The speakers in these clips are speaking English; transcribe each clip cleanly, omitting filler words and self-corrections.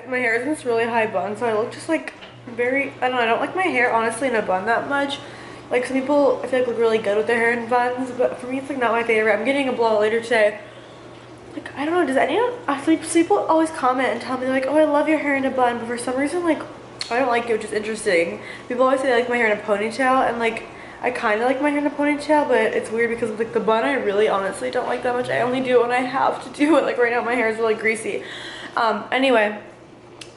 my hair is in this really high bun, so I look just like very, I don't know, I don't like my hair honestly in a bun that much. Like some people I feel like look really good with their hair in buns, but for me it's like not my favorite. I'm getting a blowout later today. Like, I don't know, does anyone, people always comment and tell me, they're like, oh, I love your hair in a bun, but for some reason, like, I don't like it, which is interesting. People always say they like my hair in a ponytail, and like, I kind of like my hair in a ponytail, but it's weird because of like the bun, I really honestly don't like that much. I only do it when I have to do it. Like right now my hair is really greasy. Anyway,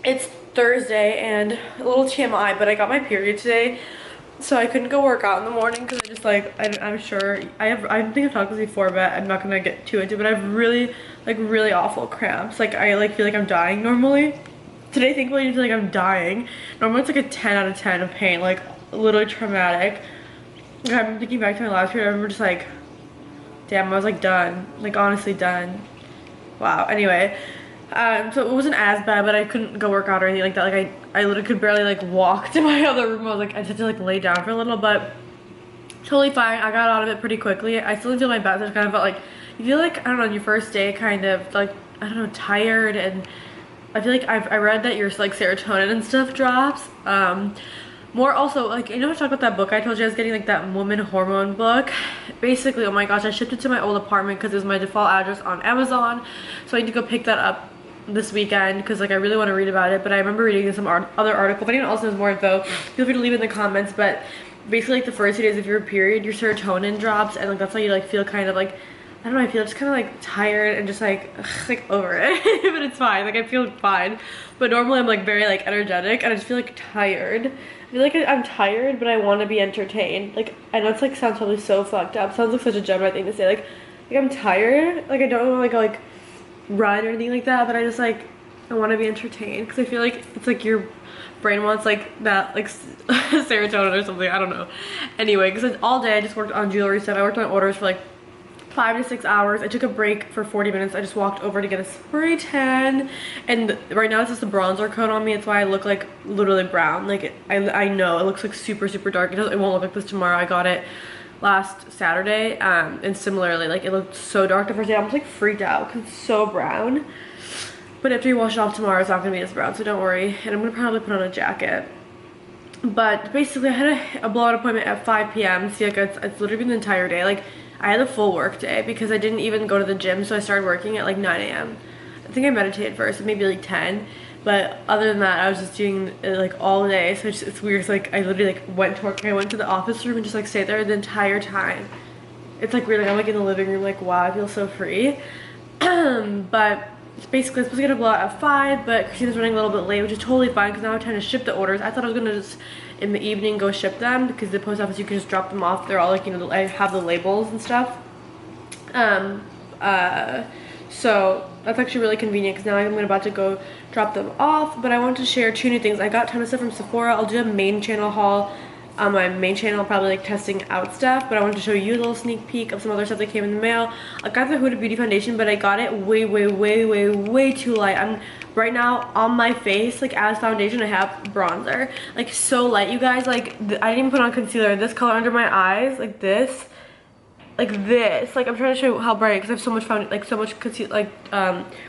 it's Thursday and a little TMI, but I got my period today. So I couldn't go work out in the morning because I just like, I'm sure, I think I've talked this before, but I'm not gonna get too into it, but I have really awful cramps. Like I like feel like I'm dying normally. Today thankfully I didn't feel like I'm dying. Normally it's like a 10 out of 10 of pain, like literally traumatic. Like, I'm thinking back to my last period, I remember just like, damn, I was like done, like honestly done. Wow, anyway. So it wasn't as bad, but I couldn't go work out or anything like that. Like I literally could barely like walk to my other room. I was like, I just had to like lay down for a little, but totally fine. I got out of it pretty quickly. I still didn't feel my best. I just kind of felt like, you feel like, I don't know, on your first day kind of like, I don't know, tired, and I feel like I read that your like serotonin and stuff drops. More also, like, you know, I talked about that book I told you I was getting, like that woman hormone book. Basically, oh my gosh, I shipped it to my old apartment because it was my default address on Amazon. So I need to go pick that up this weekend because like I really want to read about it. But I remember reading some other article. If anyone else knows more info, feel free to leave it in the comments. But basically, like the first 2 days of your period, your serotonin drops, and like that's how you like feel kind of like, I don't know, I feel just kind of like tired and just like over it. But it's fine, like I feel fine. But normally I'm like very like energetic, and I just feel like tired. I feel like I'm tired, but I want to be entertained. Like, I know it's like sounds probably so fucked up. Sounds like such a Gemini thing to say. Like I'm tired. Like I don't want to like run or anything like that, but I just like, I want to be entertained because I feel like it's like your brain wants like that like serotonin or something. I don't know. Anyway, because all day I just worked on jewelry stuff. I worked on orders for like 5 to 6 hours. I took a break for 40 minutes. I just walked over to get a spray tan, and right now it's just a bronzer coat on me. It's why I look like literally brown. Like I know it looks like super dark. It won't look like this tomorrow. I got it last Saturday, and similarly, like it looked so dark the first day. I was like freaked out because it's so brown. But after you wash it off tomorrow, it's not gonna be as brown, so don't worry. And I'm gonna probably put on a jacket. But basically, I had a blowout appointment at 5 p.m. See, like it's literally been the entire day. Like I had a full work day because I didn't even go to the gym, so I started working at like 9 a.m. I think I meditated first, maybe like 10. But other than that, I was just doing it like all day. So it's weird. It's like I literally like went to work. I went to the office room and just like stayed there the entire time. It's like weird. Like I'm like in the living room, like wow, I feel so free. But it's basically supposed to get a blowout at 5, but Christina's running a little bit late, which is totally fine because now I'm trying to ship the orders. I thought I was gonna just in the evening go ship them because the post office you can just drop them off. They're all like, you know, I have the labels and stuff. So that's actually really convenient because now I'm about to go drop them off. But I want to share 2 new things. I got a ton of stuff from Sephora. I'll do a main channel haul on my main channel, probably like testing out stuff, but I wanted to show you a little sneak peek of some other stuff that came in the mail. I got the Huda Beauty foundation, but I got it way too light. I'm right now on my face, like as foundation, I have bronzer, like so light, you guys. Like I didn't even put on concealer. This color under my eyes, like this, like I'm trying to show you how bright, because I have so much so much concealer, like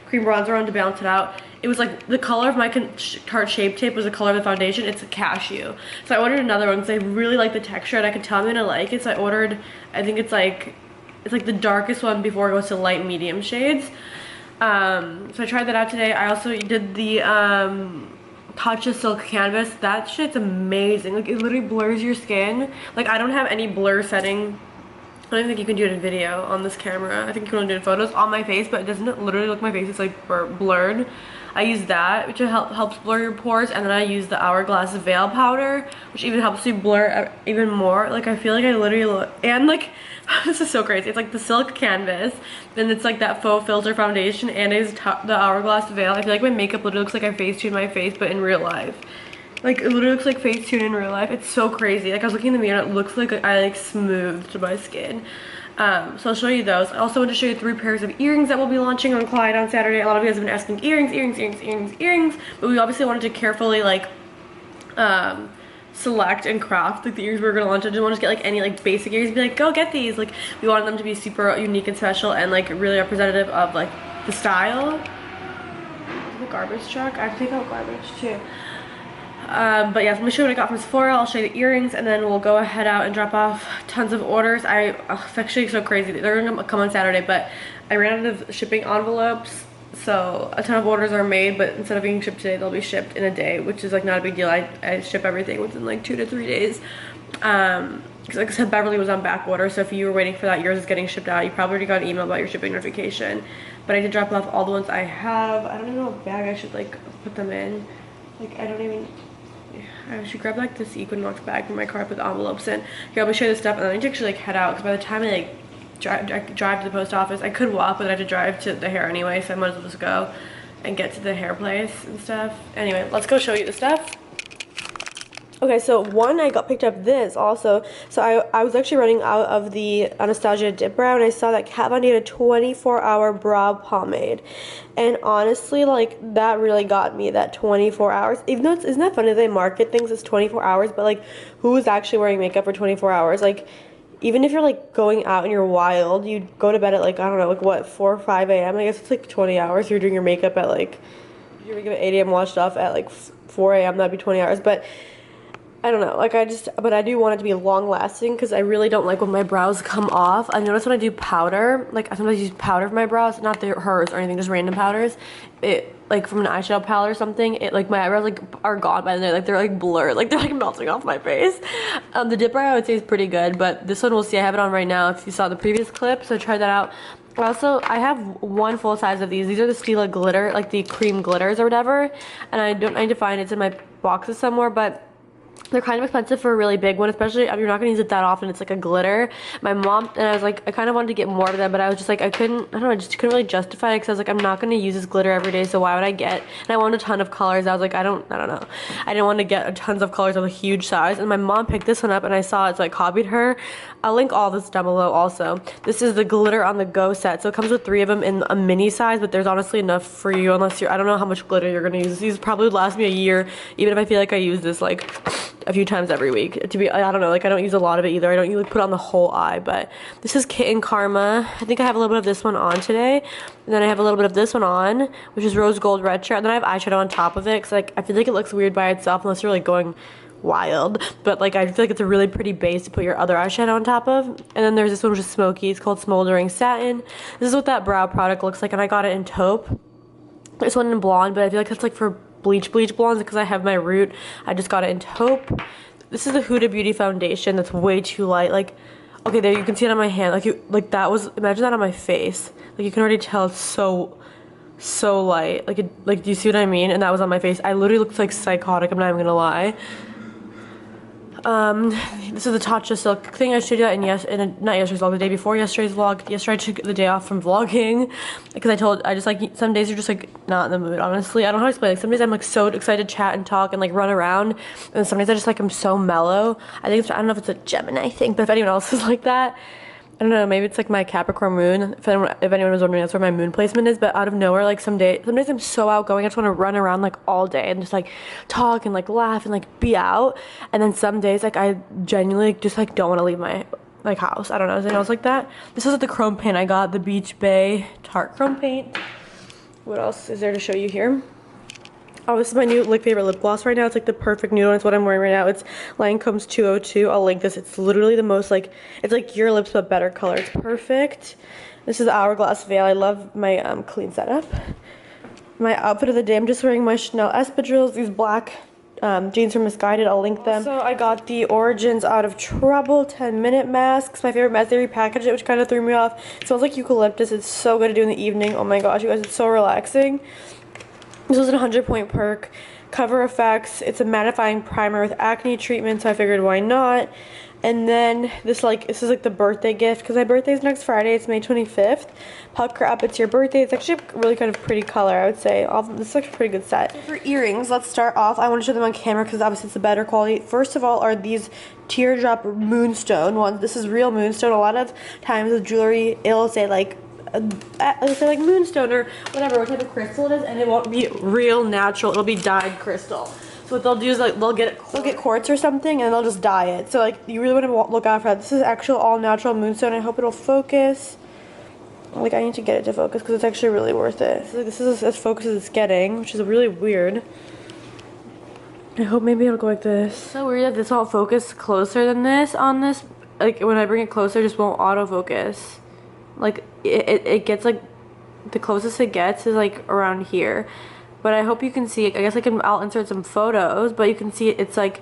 cream bronzer on to balance it out. It was like the color of my Tarte Shape Tape was the color of the foundation. It's a cashew. So I ordered another one because I really like the texture and I could tell I'm gonna like it. So I ordered, I think it's like the darkest one before it goes to light medium shades. So I tried that out today. I also did the Tatcha Silk Canvas. That shit's amazing. Like it literally blurs your skin. Like I don't have any blur setting. I don't even think you can do it in video on this camera. I think you can only do it in photos on my face, but it doesn't literally look my face. It's like blurred. I use that, which helps blur your pores, and then I use the Hourglass Veil Powder, which even helps you blur even more. Like I feel like I literally look, and like this is so crazy. It's like the Silk Canvas, then it's like that faux filter foundation, and it's the Hourglass Veil. I feel like my makeup literally looks like I facetune my face, but in real life. Like it literally looks like Facetune in real life. It's so crazy. Like I was looking in the mirror and it looks like I like smoothed my skin. So I'll show you those. I also want to show you 3 pairs of earrings that we'll be launching on Clyde on Saturday. A lot of you guys have been asking earrings, but we obviously wanted to carefully like select and craft like the earrings we were gonna launch. I didn't want to get like any like basic earrings and be like, go get these. Like we wanted them to be super unique and special and like really representative of like the style. garbage truck. I have to take out garbage too. But yeah, so I'm gonna show you what I got from Sephora. I'll show you the earrings, and then we'll go ahead out and drop off tons of orders. It's actually so crazy. They're gonna come on Saturday, but I ran out of shipping envelopes, so a ton of orders are made, but instead of being shipped today, they'll be shipped in a day, which is like not a big deal. I ship everything within like 2 to 3 days. Because like I said, Beverly was on back order, so if you were waiting for that, yours is getting shipped out. You probably already got an email about your shipping notification. But I did drop off all the ones I have. I don't even know what bag I should like put them in. Like I should grab like this Equinox bag from my car, put the envelopes in. Here, I'll show you the stuff, and then I need to actually like head out, because by the time I like drive to the post office, I could walk, but I have to drive to the hair anyway, so I might as well just go and get to the hair place and stuff. Anyway, let's go show you the stuff. Okay, so one, I got picked up this also. So I was actually running out of the Anastasia Dip Brow, and I saw that Kat Von D had a 24-hour brow pomade. And honestly, like, that really got me, that 24 hours. Even though isn't that funny that they market things as 24 hours, but like, who is actually wearing makeup for 24 hours? Like, even if you're like going out and you're wild, you go to bed at like, I don't know, like what, 4 or 5 a.m.? I guess it's like 20 hours. You're doing your makeup at like, your makeup at 8 a.m. washed off at like 4 a.m. That'd be 20 hours. But I don't know, like but I do want it to be long lasting, because I really don't like when my brows come off. I notice when I do powder, like I sometimes use powder for my brows, not hers or anything, just random powders. It, like from an eyeshadow palette or something, it like my eyebrows like are gone by the night, like they're like blurred, like they're like melting off my face. The dip brow I would say is pretty good, but this one we'll see. I have it on right now if you saw the previous clip, so try that out. Also, I have one full size of these. These are the Stila glitter, like the cream glitters or whatever, and I need to find it's in my boxes somewhere, but they're kind of expensive for a really big one, especially if you're not going to use it that often. It's like a glitter. My mom, and I was like, I kind of wanted to get more of them, but I was just like, I don't know, I just couldn't really justify it, because I was like, I'm not going to use this glitter every day, so why would I get, and I wanted a ton of colors. I was like, I don't know. I didn't want to get tons of colors of a huge size, and my mom picked this one up, and I saw it, so I copied her. I'll link all this down below also. This is the glitter on the go set, so it comes with 3 of them in a mini size, but there's honestly enough for you, unless I don't know how much glitter you're going to use. These probably last me a year, even if I feel like I use this like a few times every week. I don't know, like I don't use a lot of it either. I don't usually put on the whole eye, but this is Kitten Karma. I think I have a little bit of this one on today, and then I have a little bit of this one on, which is Rose Gold Retro, and then I have eyeshadow on top of it, because like I feel like it looks weird by itself unless you're like going wild, but like I feel like it's a really pretty base to put your other eyeshadow on top of. And then there's this one which is smoky. It's called Smoldering Satin. This is what that brow product looks like, and I got it in taupe. This one in blonde, but I feel like that's like for bleach blondes, because I have my root. I just got it in taupe. This is the Huda Beauty foundation that's way too light. Like, okay, there you can see it on my hand. Like that was, imagine that on my face. Like you can already tell it's so light. Like do you see what I mean? And that was on my face. I literally looked like psychotic, I'm not even gonna lie. This is the Tatcha silk thing I showed you that not yesterday's vlog, the day before yesterday's vlog. Yesterday I took the day off from vlogging, because I just like, some days you're just like not in the mood, honestly. I don't know how to explain. Like some days I'm like so excited to chat and talk and like run around, and some days I just like I'm so mellow. I don't know if it's a Gemini thing, but if anyone else is like that, I don't know, maybe it's like my Capricorn moon. If anyone was wondering, that's where my moon placement is. But out of nowhere, like some days I'm so outgoing. I just want to run around like all day and just like talk and like laugh and like be out. And then some days like I genuinely just like don't want to leave my like house. I don't know, is anyone else like that? This is the chrome paint I got, the Beach Bay Tarte chrome paint. What else is there to show you here? Oh, this is my new favorite lip gloss right now. It's like the perfect nude one. It's what I'm wearing right now. It's Lancome's 202. I'll link this. It's literally the most like, it's like your lips but better color. It's perfect. This is Hourglass Veil. I love my clean setup. My outfit of the day, I'm just wearing my Chanel espadrilles. These black jeans from Misguided. I'll link them. So I got the Origins Out of Trouble 10-minute masks. My favorite mask. They repackaged it, which kind of threw me off. It smells like eucalyptus. It's so good to do in the evening. Oh my gosh, you guys, it's so relaxing. This was a 100-point perk. Cover FX. It's a mattifying primer with acne treatment, so I figured why not. And then this is like the birthday gift, because my birthday is next Friday. It's May 25th. Pucker Up, it's your birthday. It's actually a really kind of pretty color, I would say. This is actually a pretty good set. For earrings, let's start off. I want to show them on camera because obviously it's a better quality. First of all are these teardrop moonstone ones. This is real moonstone. A lot of times with jewelry, it'll say like moonstone or whatever, what type of crystal it is, and it won't be real natural. It'll be dyed crystal. So what they'll do is like they'll get quartz or something and they'll just dye it. So like you really want to look out for that. This is actual all natural moonstone. I hope it'll focus. Like, I need to get it to focus because it's actually really worth it. So this is as focused as it's getting, which is really weird. I hope maybe it'll go like this. It's so weird that this won't focus closer than this on this. Like, when I bring it closer, it just won't autofocus. Like, it gets, like, the closest it gets is, like, around here. But I hope you can see it. I guess I'll insert some photos, but you can see it's, like,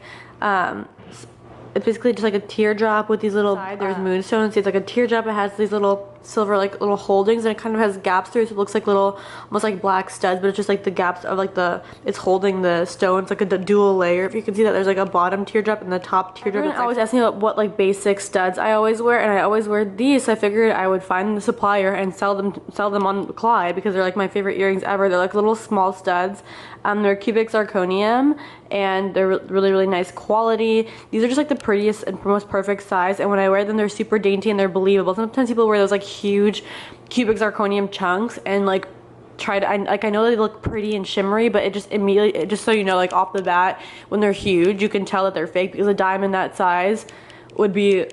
it's basically just like a teardrop with these little, there's moonstone, see it's like a teardrop, it has these little silver like little holdings, and it kind of has gaps through it, so it looks like little, almost like black studs, but it's just like the gaps of like it's holding the stone. It's like a dual layer. If you can see that, there's like a bottom teardrop and the top teardrop. Everyone always asks me about what like basic studs I always wear, and I always wear these, so I figured I would find the supplier and sell them on Clyde, because they're like my favorite earrings ever. They're like little small studs. They're cubic zirconium, and they're really, really nice quality. These are just like the prettiest and most perfect size, and when I wear them, they're super dainty and they're believable. Sometimes people wear those like huge cubic zirconium chunks and like I know they look pretty and shimmery, but it just immediately, just so you know, like off the bat, when they're huge, you can tell that they're fake, because a diamond that size would be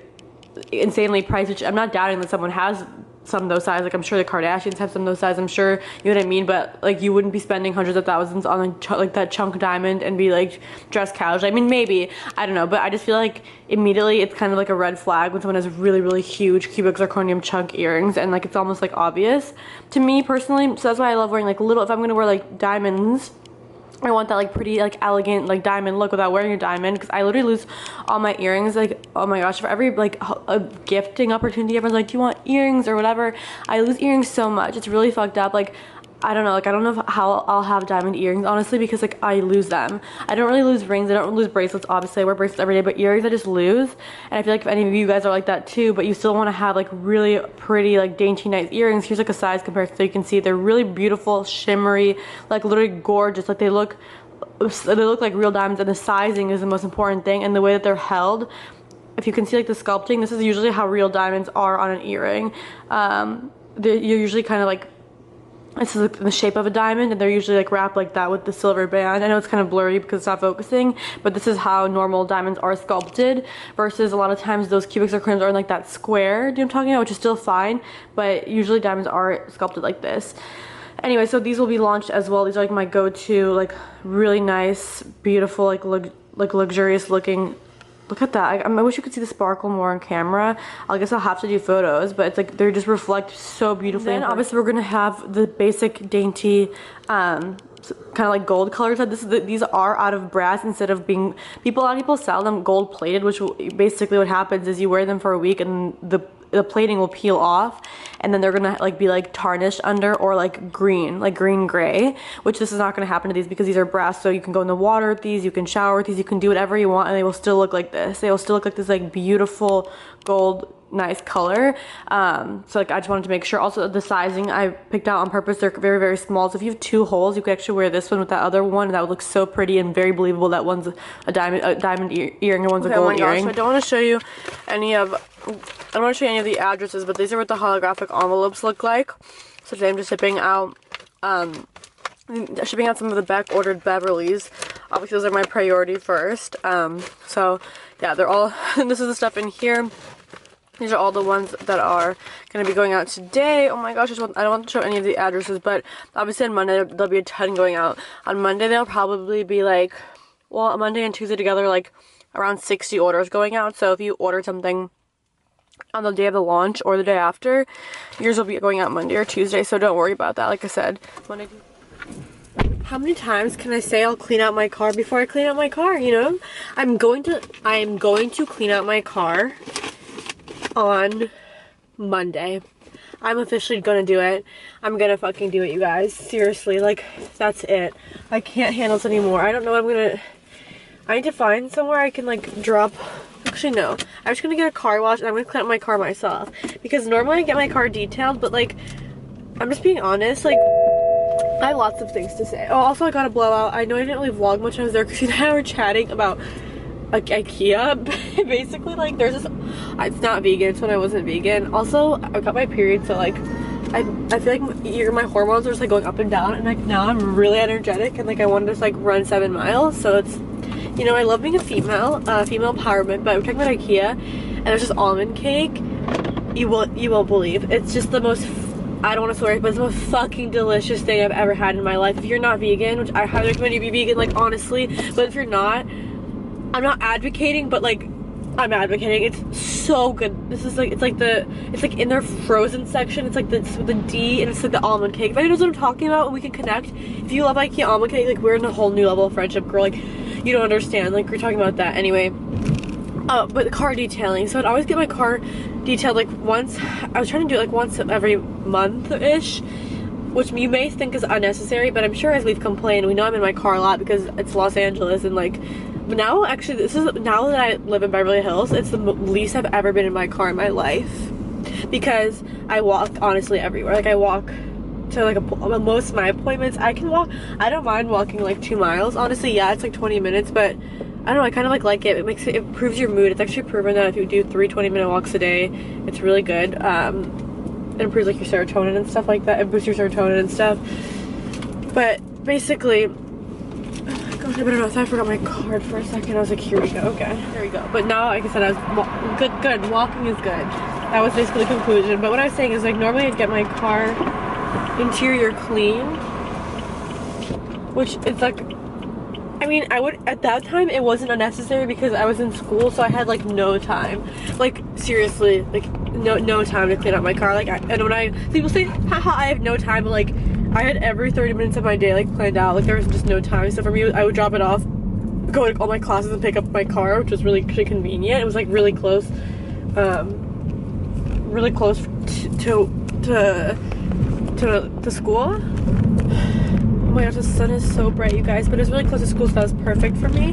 insanely priced, which I'm not doubting that someone has some of those size. Like, I'm sure the Kardashians have some of those size, I'm sure, you know what I mean, but like you wouldn't be spending hundreds of thousands on like that chunk diamond and be like dressed casually. I mean, maybe, I don't know, but I just feel like immediately it's kind of like a red flag when someone has really, really huge cubic zirconium chunk earrings, and like it's almost like obvious to me personally. So that's why I love wearing like little, if I'm gonna wear like diamonds, I want that like pretty like elegant like diamond look without wearing a diamond, because I literally lose all my earrings. Like, oh my gosh, for every like a gifting opportunity, everyone's like, do you want earrings or whatever, I lose earrings so much. It's really fucked up. Like, I don't know, like I don't know how I'll have diamond earrings, honestly, because like I lose them. I don't really lose rings, I don't lose bracelets, obviously I wear bracelets every day, but earrings I just lose. And I feel like if any of you guys are like that too, but you still want to have like really pretty like dainty nice earrings, here's like a size comparison so you can see they're really beautiful, shimmery, like literally gorgeous. Like they look like real diamonds, and the sizing is the most important thing, and the way that they're held. If you can see like the sculpting, this is usually how real diamonds are on an earring. You're usually kind of like, this is the shape of a diamond, and they're usually like wrapped like that with the silver band. I know it's kind of blurry because it's not focusing, but this is how normal diamonds are sculpted, versus a lot of times those cubic zirconiums are in like that square, do you know what I'm talking about, which is still fine, but usually diamonds are sculpted like this. Anyway, so these will be launched as well. These are like my go-to, like really nice, beautiful, like luxurious looking. Look at that. I wish you could see the sparkle more on camera. I guess I'll have to do photos, but it's like they just reflect so beautifully. And then obviously we're gonna have the basic dainty kind of like gold colors. These are out of brass instead of being, a lot of people sell them gold plated, which basically what happens is you wear them for a week and the plating will peel off, and then they're gonna like be like tarnished under, or like green gray, which this is not gonna happen to these because these are brass. So you can go in the water with these, you can shower with these, you can do whatever you want, and they will still look like this. They will still look like this like beautiful gold nice color. So like I just wanted to make sure. Also the sizing I picked out on purpose, they're very, very small, so if you have 2 holes, you could actually wear this one with that other one, and that would look so pretty and very believable. That one's a diamond earring and one's a gold earring. So I don't want to show you any of the addresses, but these are what the holographic envelopes look like. So today I'm just shipping out some of the back ordered Beverly's. Obviously those are my priority first. So yeah, they're all this is the stuff in here. These are all the ones that are going to be going out today. Oh my gosh, I don't want to show any of the addresses, but obviously on Monday there'll be a ton going out. On Monday they'll probably be like, well, Monday and Tuesday together, like around 60 orders going out. So if you order something on the day of the launch or the day after, yours will be going out Monday or Tuesday, so don't worry about that. Like I said, Monday. How many times can I say I'll clean out my car before I clean out my car, you know? I am going to clean out my car on Monday. I'm officially gonna do it. I'm gonna fucking do it, you guys. Seriously, like, that's it. I can't handle this anymore. I don't know what I'm gonna... I need to find somewhere I can, like, drop... Actually, no. I'm just gonna get a car wash and I'm gonna clean up my car myself. Because normally I get my car detailed, but, like, I'm just being honest, like, I have lots of things to say. Oh, also I got a blowout. I know I didn't really vlog much when I was there because you and I were chatting about like IKEA. Basically, like, there's this, it's not vegan, it's when I wasn't vegan. Also, I got my period, so like I feel like my hormones are just like going up and down, and like now I'm really energetic and like I want to just like run 7 miles. So it's, you know, I love being a female empowerment, but we're talking about IKEA, and there's this almond cake. You won't believe, it's just the most I don't want to swear, but it's the most fucking delicious thing I've ever had in my life. If you're not vegan, which I highly recommend you be vegan, like honestly, but if you're not, I'm not advocating, but like I'm advocating. It's so good. This is like, it's like in their frozen section. It's like the D, and it's like the almond cake. If anyone knows what I'm talking about, we can connect. If you love IKEA almond cake, like we're in a whole new level of friendship, girl. Like you don't understand. Like we're talking about that anyway. But the car detailing. So I'd always get my car detailed like once. I was trying to do it like once every month-ish, which you may think is unnecessary, but I'm sure as we've complained, we know I'm in my car a lot because it's Los Angeles, and like, but now actually now that I live in Beverly Hills, it's the least I've ever been in my car in my life, because I walk honestly everywhere. Like I walk to like most of my appointments. I can walk. I don't mind walking like 2 miles. Honestly, yeah, it's like 20 minutes, but I don't know, I kind of like it. It improves your mood. It's actually proven that if you do 3 20-minute walks a day, it's really good. It improves like your serotonin and stuff like that. It boosts your serotonin and stuff. But basically, oh gosh, I better not. I forgot my card for a second. I was like, here we go. Okay, here we go. But now, like I said, I was good. Walking is good. That was basically the conclusion. But what I was saying is, like, normally I'd get my car interior clean, which is like, I mean, I would, at that time, it wasn't unnecessary because I was in school, so I had, like, no time. Like, seriously, like, no time to clean up my car. Like, and when people say, haha, I have no time, but, like, I had every 30 minutes of my day, like, planned out. Like, there was just no time. So for me, I would drop it off, go to all my classes and pick up my car, which was really convenient. It was, like, really close to school. Oh my gosh, the sun is so bright, you guys, but it's really close to school, so that was perfect for me.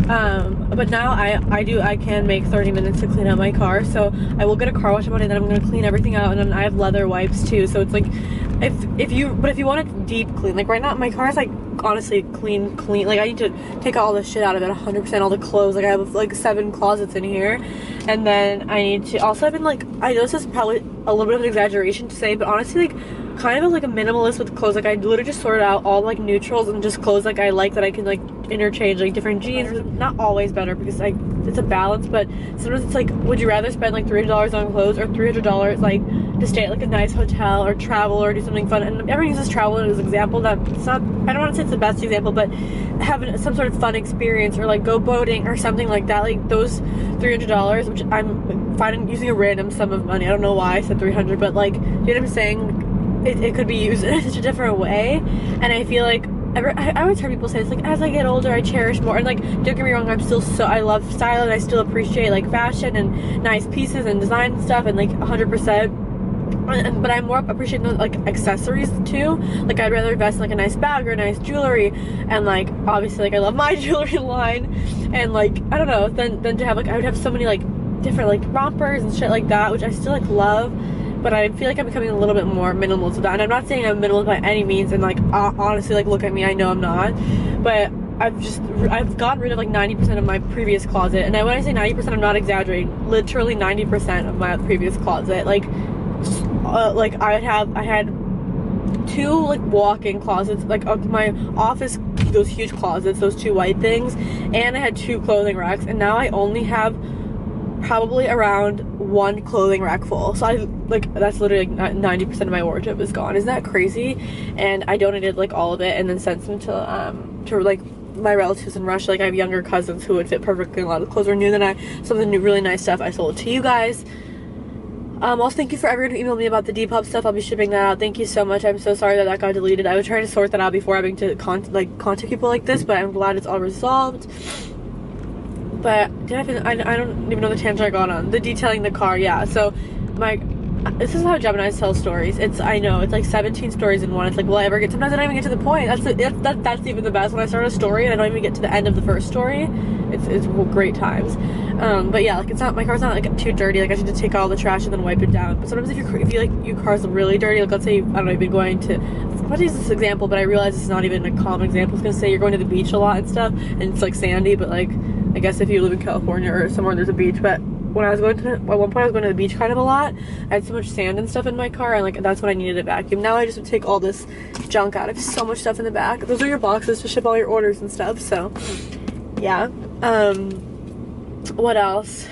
But now I can make 30 minutes to clean out my car, so I will get a car wash about it, and then I'm gonna clean everything out, and then I have leather wipes too, so it's like, if you want it deep clean, like right now my car is like honestly clean, like I need to take all the shit out of it 100%, all the clothes. Like I have like 7 closets in here, and then I need to also, I've been like, I know this is probably a little bit of an exaggeration to say, but honestly, like kind of like a minimalist with clothes. Like I literally just sorted out all like neutrals and just clothes like I like, that I can like interchange, like different jeans. Not always better because it's a balance, but sometimes it's like, would you rather spend like $300 on clothes or $300 like to stay at like a nice hotel or travel or do something fun? And everyone uses travel as an example. That it's not, I don't want to say it's the best example, but having some sort of fun experience or like go boating or something like that, like those $300, which I'm finding using a random sum of money. I don't know why I said 300, but like, you know what I'm saying? It could be used in such a different way. And I feel like I always heard people say it's like, as I get older I cherish more, and like, don't get me wrong, I love style and I still appreciate like fashion and nice pieces and design and stuff, and like 100%, but I'm more appreciating like accessories too. Like I'd rather invest in like a nice bag or nice jewelry, and like obviously like I love my jewelry line, and like I don't know, then to have like, I would have so many like different like rompers and shit like that, which I still like love. But I feel like I'm becoming a little bit more minimalist with that. And I'm not saying I'm minimalist by any means, and like honestly, like look at me, I know I'm not. But I've gotten rid of like 90% of my previous closet. And when I say 90%, I'm not exaggerating. Literally 90% of my previous closet. Like I had 2 like walk-in closets, like my office, those huge closets, those 2 white things, and I had 2 clothing racks, and now I only have probably around 1 clothing rack full. So that's literally like 90% of my wardrobe is gone. Isn't that crazy? And I donated like all of it and then sent them to like my relatives in Russia. Like I have younger cousins who would fit perfectly in a lot of clothes are new. Then some of the new really nice stuff I sold to you guys. Also, thank you for everyone who emailed me about the Depop stuff. I'll be shipping that out. Thank you so much. I'm so sorry that got deleted. I was trying to sort that out before having to contact people like this, but I'm glad it's all resolved. But I don't even know the tangent I got on. The detailing the car, yeah. So this is how Geminis tell stories. I know, it's like 17 stories in one. It's like, will I ever get, sometimes I don't even get to the point. That's even the best, when I start a story and I don't even get to the end of the first story. It's great times. But yeah, like it's not, my car's not like too dirty. Like I should just take all the trash and then wipe it down. But sometimes if you like your car's really dirty, like let's say, I don't know, you've been going to, I'm gonna use this example, but I realize it's not even a common example. I was gonna say you're going to the beach a lot and stuff, and it's like sandy, but like, I guess if you live in California or somewhere there's a beach, but when I was going to, at one point I was going to the beach kind of a lot. I had so much sand and stuff in my car, and like that's when I needed a vacuum. Now I just would take all this junk out. I have so much stuff in the back. Those are your boxes to ship all your orders and stuff, so yeah. What else?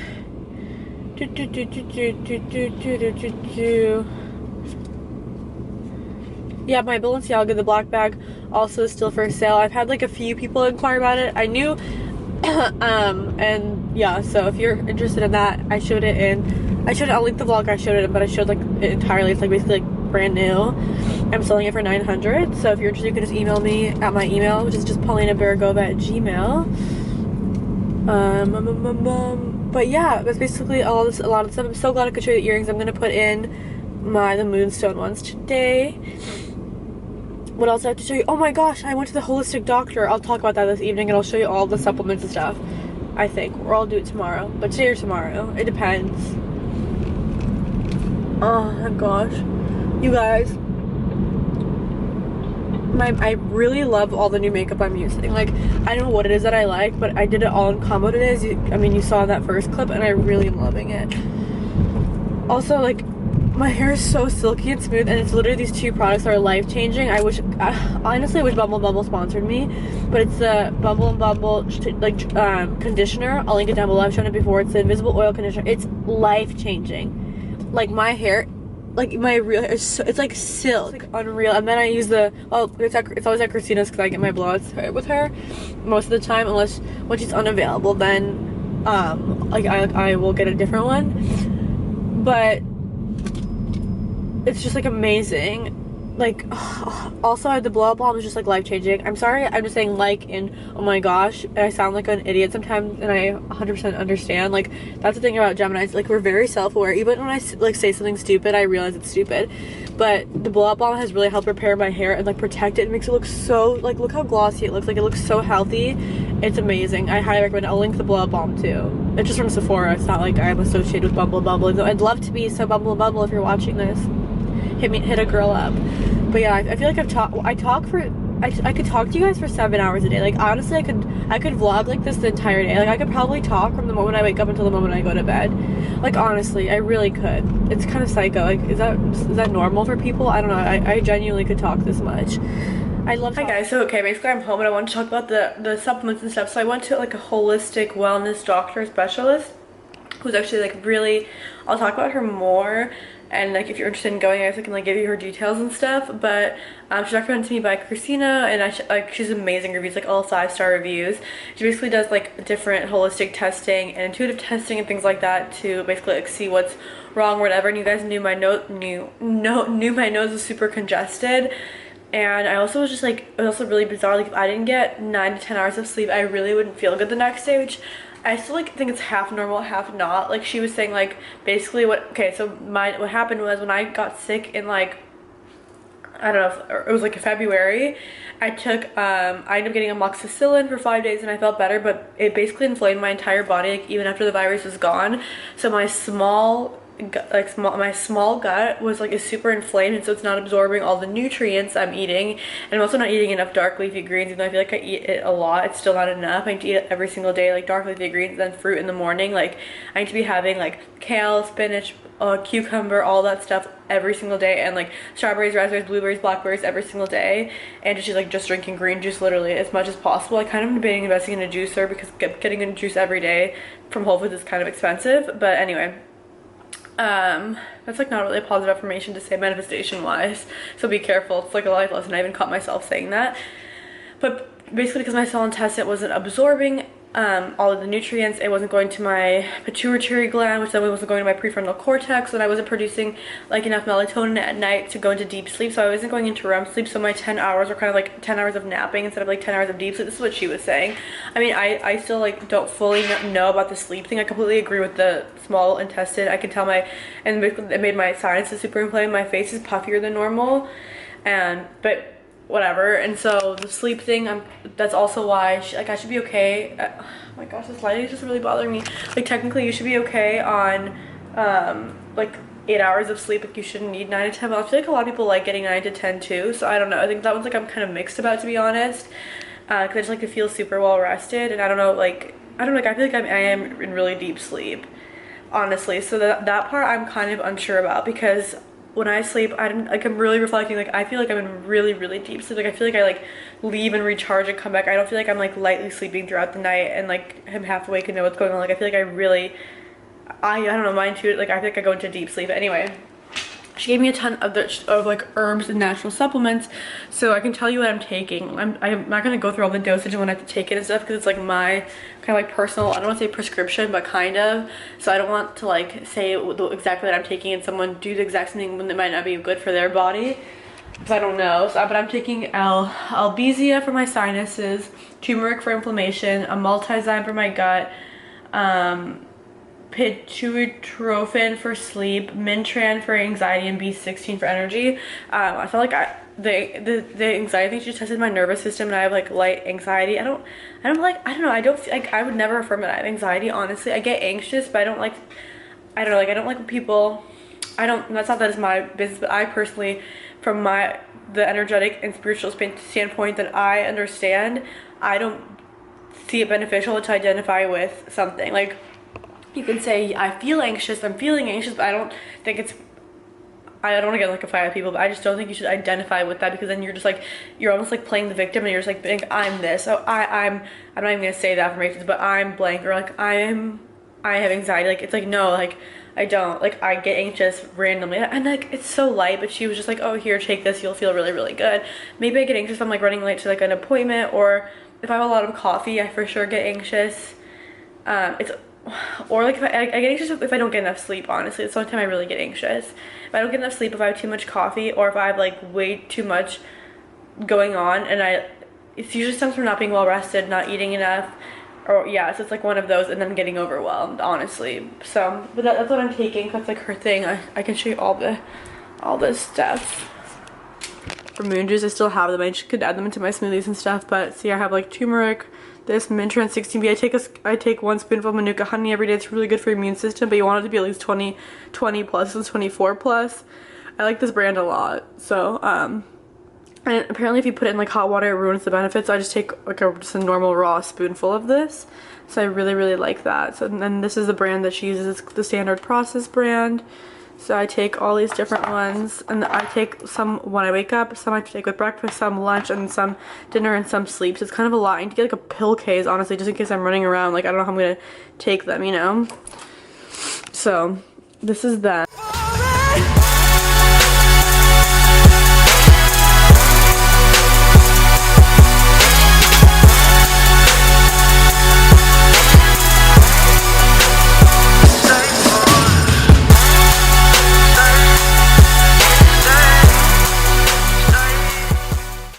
Yeah, my Balenciaga, the black bag, also is still for sale. I've had like a few people inquire about it. I knew, and yeah, so if you're interested in that, I'll link the vlog I showed it in, but I showed like it entirely. It's like basically like brand new. I'm selling it for $900. So if you're interested, you can just email me at my email, which is just paulinabaragova@gmail. But yeah, that's basically a lot of stuff. I'm so glad I could show you the earrings. I'm gonna put in the moonstone ones today. What else I have to show you? Oh my gosh, I went to the holistic doctor. I'll talk about that this evening, and I'll show you all the supplements and stuff, I think. Or I'll do it tomorrow. But today or tomorrow. It depends. Oh my gosh. You guys. I really love all the new makeup I'm using. Like, I don't know what it is that I like, but I did it all in combo today. You saw in that first clip, and I really am loving it. Also, like, my hair is so silky and smooth, and it's literally these two products that are life-changing. Honestly, I wish Bumble Bumble sponsored me, but it's the Bumble and Bumble conditioner. I'll link it down below. I've shown it before. It's the invisible oil conditioner. It's life-changing. Like, my hair, like, my real hair, it's like silk. It's like unreal. And then I use it's always at Christina's because I get my blowouts with her most of the time, unless when she's unavailable, then like I will get a different one. But it's just like amazing. Like, also the blow up balm is just like life changing. I'm sorry, I'm just saying like in oh my gosh, and I sound like an idiot sometimes, and I 100% understand. Like, that's the thing about Geminis, like, we're very self-aware. Even when I like say something stupid, I realize it's stupid. But the blow up balm has really helped repair my hair and like protect it. It makes it look so, like, look how glossy it looks. Like, it looks so healthy. It's amazing. I highly recommend it. I'll link the blow up balm too. It's just from Sephora. It's not like I'm associated with Bumble Bumble. I'd love to be, so Bumble Bumble, if you're watching this, hit a girl up. But yeah, I feel like I could talk to you guys for 7 hours a day. Like, honestly, I could vlog like this the entire day. Like, I could probably talk from the moment I wake up until the moment I go to bed. Like, honestly, I really could. It's kind of psycho. Like, is that normal for people? I don't know. I genuinely could talk this much. I love talking. Hi guys, so okay, basically I'm home and I want to talk about the supplements and stuff. So I went to like a holistic wellness doctor specialist who's actually like really, I'll talk about her more. And like, if you're interested in going, I can like give you her details and stuff. But she's recommended to me by Christina, and she's amazing reviews, like all 5-star reviews. She basically does like different holistic testing and intuitive testing and things like that to basically like see what's wrong or whatever. And you guys knew my nose was super congested. And I also was just like, it was also really bizarre. Like, if I didn't get 9 to 10 hours of sleep, I really wouldn't feel good the next day, which I still like think it's half normal, half not. Like, she was saying like basically what happened was when I got sick in like, I don't know, it was like February, I ended up getting amoxicillin for 5 days and I felt better, but it basically inflamed my entire body, like even after the virus was gone. So my small gut was like is super inflamed, and so it's not absorbing all the nutrients I'm eating. And I'm also not eating enough dark leafy greens. Even though I feel like I eat it a lot, it's still not enough. I need to eat it every single day, like dark leafy greens, then fruit in the morning. Like, I need to be having like kale, spinach, cucumber, all that stuff every single day, and like strawberries, raspberries, blueberries, blackberries every single day. And just drinking green juice literally as much as possible. I kind of am debating investing in a juicer because getting a juice every day from Whole Foods is kind of expensive. But anyway, that's like not really a positive affirmation to say manifestation wise, so be careful. It's like a life lesson. I even caught myself saying that. But basically, because my small intestine wasn't absorbing all of the nutrients, it wasn't going to my pituitary gland, which then wasn't going to my prefrontal cortex, and I wasn't producing like enough melatonin at night to go into deep sleep. So I wasn't going into REM sleep, so my 10 hours were kind of like 10 hours of napping instead of like 10 hours of deep sleep. This is what she was saying. I mean, I still like don't fully know about the sleep thing. I completely agree with the small intestine. I can tell and it made my sinuses super inflamed. My face is puffier than normal, but whatever. And so the sleep thing, that's also why I should be okay. Oh my gosh, this lighting is just really bothering me. Like, technically you should be okay on like 8 hours of sleep. Like, you shouldn't need 9 to 10, but I feel like a lot of people like getting 9 to 10 too. So I don't know, I think that one's like I'm kind of mixed about, to be honest, because I just like to feel super well rested. And I feel like I am in really deep sleep, honestly. So that part I'm kind of unsure about, because when I sleep, I'm really reflecting, like I feel like I'm in really, really deep sleep. Like, I feel like I like leave and recharge and come back. I don't feel like I'm like lightly sleeping throughout the night and like I'm half awake and know what's going on. Like, I feel like I don't know, mine too. Like, I feel like I go into deep sleep. Anyway, she gave me a ton of like herbs and natural supplements, so I can tell you what I'm taking. I'm not gonna go through all the dosage and when I have to take it and stuff because it's like my kind of like personal, I don't want to say prescription, but kind of. So I don't want to like say exactly what I'm taking and someone do the exact same thing when it might not be good for their body, because I don't know. So, but I'm taking albizia for my sinuses, turmeric for inflammation, a multizyme for my gut, pituitrophin for sleep, Mintran for anxiety, and B16 for energy. I feel like the anxiety thing just tested my nervous system, and I have like light anxiety. I don't feel like, I would never affirm that I have anxiety, honestly. I get anxious, but I don't like when people, that's not that it's my business, but I personally, from the energetic and spiritual standpoint that I understand, I don't see it beneficial to identify with something. Like, you can say, I feel anxious, I'm feeling anxious, but I don't think it's, I don't want to get like a fight with people, but I just don't think you should identify with that, because then you're just like, you're almost like playing the victim, and you're just like, think I'm this, so I'm not even gonna say the affirmations, but I'm blank, or like I have anxiety. Like, it's like, no, like I don't, like I get anxious randomly, and like it's so light. But she was just like, oh, here, take this, you'll feel really, really good. Maybe I get anxious if I'm like running late to like an appointment, or if I have a lot of coffee, I for sure get anxious. Or like if I get anxious if I don't get enough sleep, honestly. It's the only time I really get anxious. If I don't get enough sleep, if I have too much coffee, or if I have like way too much going on, and it's usually stems from not being well rested, not eating enough, or yeah, so it's like one of those, and then getting overwhelmed, honestly. So, but that's what I'm taking. That's like her thing. I can show you all this stuff. For moon juice, I still have them. I just could add them into my smoothies and stuff, but see, I have like turmeric, this Mintran 16B. I take 1 spoonful of Manuka honey every day. It's really good for your immune system, but you want it to be at least 20 plus and 24 plus. I like this brand a lot. So and apparently if you put it in like hot water, it ruins the benefits. So I just take like just a normal raw spoonful of this. So I really, really like that. So then this is the brand that she uses. It's the Standard Process brand. So I take all these different ones, and I take some when I wake up, some I take with breakfast, some lunch, and some dinner, and some sleep. So it's kind of a lot. I need to get like a pill case, honestly, just in case I'm running around. Like, I don't know how I'm gonna take them, you know? So this is that.